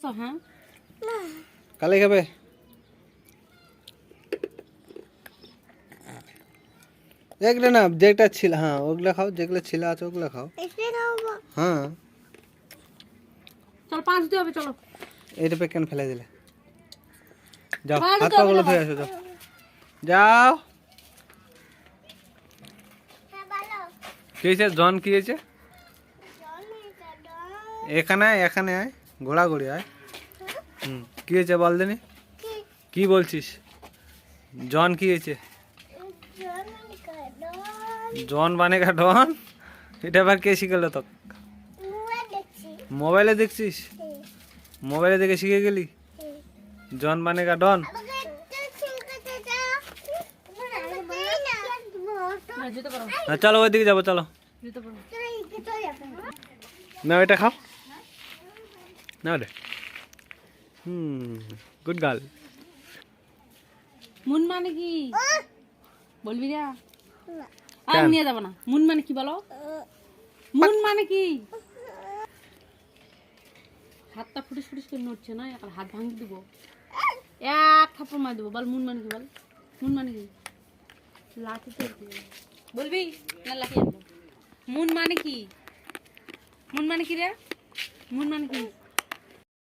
তো হ্যাঁ কালে খাবে এগুলো না যেটা ছিল হ্যাঁ ওগুলো খাও যেগুলো ছিল আছে ওগুলো খাও হ্যাঁ চল 5 দিতে হবে চলো এটা পে কেন ফেলে দিলে যাও হ্যাঁ, হাত দিতে পা হবে, গুলো দেখো। ধুয়ে আসো যাও যাও কি হয়েছে জন কি হয়েছে এখানে আয় এখানে আয় ঘোড়াঘুড়ি আয় কি হয়েছে বল দিনি কি বলছিস জন কি হয়েছে জন বানেগা ডন এটা আবার কে শিখালো তো মোবাইলে দেখছিস মোবাইলে দেখে শিখে গেলি জন বানেগা ডন না যেতে পারো চলো ওইদিকে যাবো চলো যেতে পারো না এটা খাও না রে গুড গার্ল মুন মানে কি বলবি না আর কেন? নিয়ে যাবো না মুন মানে কি বলো মুন মানে কি হাতটা ফুটিস ফুটিস করে নড়ছে না এখন হাত ভাঙি দিব এক থাপ্পড় মার দেবো বল মুন মানে কি বল মুন মানে কি লাঠি তো বলবি না লাঠি আনবো মুন মানে কি মুন মানে কি রে মুন মানে কি